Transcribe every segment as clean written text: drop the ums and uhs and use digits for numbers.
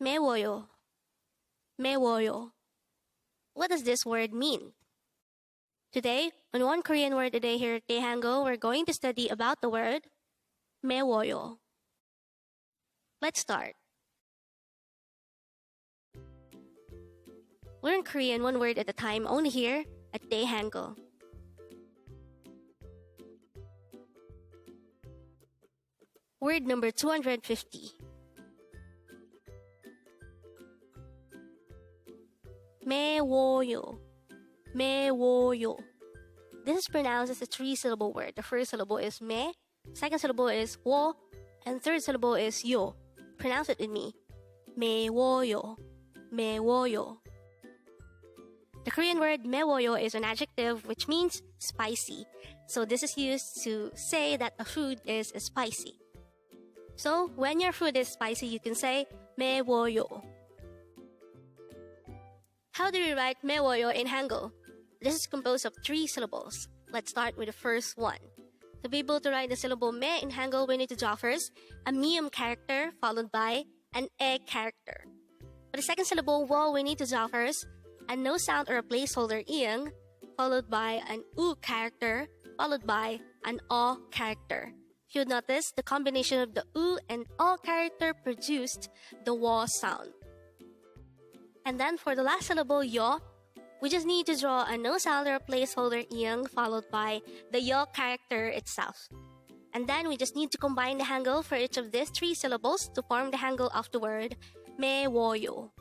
MAEWOYO. MAEWOYO. What does this word mean? Today, on One Korean Word a Day here at Dae-Hangul, we're going to study about the word MAEWOYO. Let's start. Learn Korean one word at a time only here at Dae-Hangul. Word number 250. MAEWOYO. MAEWOYO. This is pronounced as a three-syllable word. The first syllable is me, second syllable is wo, and third syllable is yo. Pronounce it with me. MAEWOYO. MAEWOYO. The Korean word MAEWOYO is an adjective which means spicy. So this is used to say that a food is spicy. So when your food is spicy, you can say MAEWOYO. How do we write MAEWOYO in Hangul? This is composed of three syllables. Let's start with the first one. To be able to write the syllable me in Hangul, we need to draw first a miyum character followed by an e character. For the second syllable wo, we need to draw first a no sound or a placeholder ing followed by an u character followed by an o character. If you notice, the combination of the u and o character produced the wo sound. And then for the last syllable yo, we just need to draw a no sound or a placeholder ing followed by the yo character itself. And then we just need to combine the Hangul for each of these three syllables to form the Hangul of the word MAEWOYO.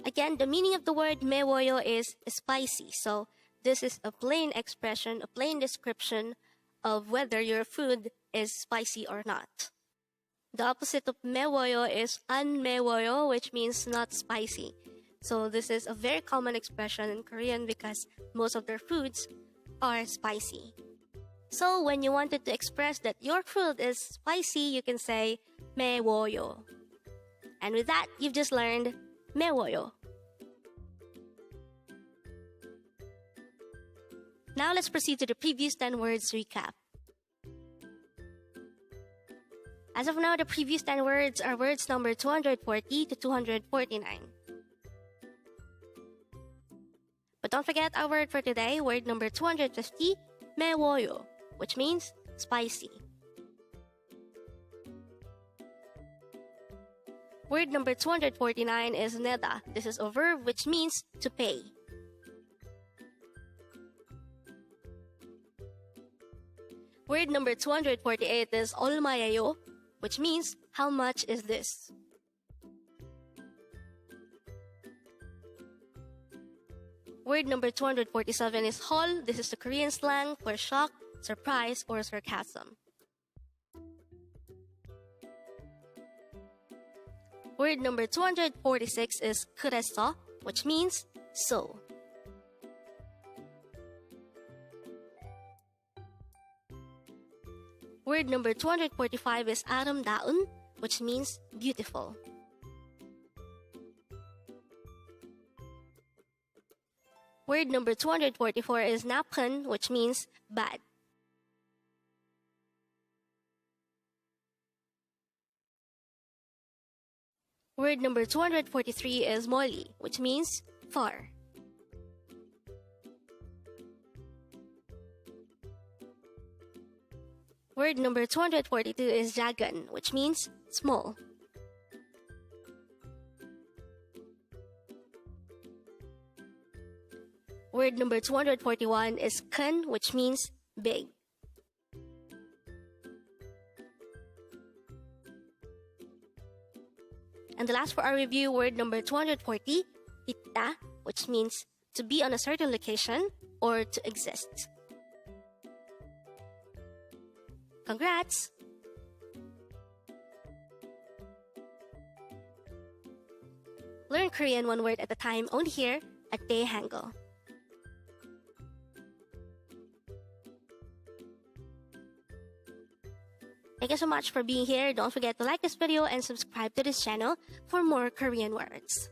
Again, the meaning of the word MAEWOYO is spicy. So this is a plain expression, a plain description of whether your food is spicy or not. The opposite of MAEWOYO is ANMAEWOYO, which means not spicy. So this is a very common expression in Korean because most of their foods are spicy. So when you wanted to express that your food is spicy, you can say MAEWOYO. And with that, you've just learned MAEWOYO. Now let's proceed to the previous 10 words recap. As of now, the previous 10 words are words number 240 to 249. But don't forget our word for today, word number 250, MAEWOYO, which means spicy. Word number 249 is neda. This is a verb which means to pay. Word number 248 is 얼마예요, which means how much is this? Word number 247 is hol. This is the Korean slang for shock, surprise, or sarcasm. Word number 246 is 그랬어, which means so. Word number 245 is 아름다운, which means beautiful. Word number 244 is 나쁜, which means bad. Word number 243 is 멀리, which means far. Word number 242 is 작은, which means small. Word number 241 is 큰, which means big. And the last for our review, word number 240, 있다, which means to be on a certain location or to exist. Congrats! Learn Korean one word at a time only here at Dae-Hangul. Thank you so much for being here. Don't forget to like this video and subscribe to this channel for more Korean words.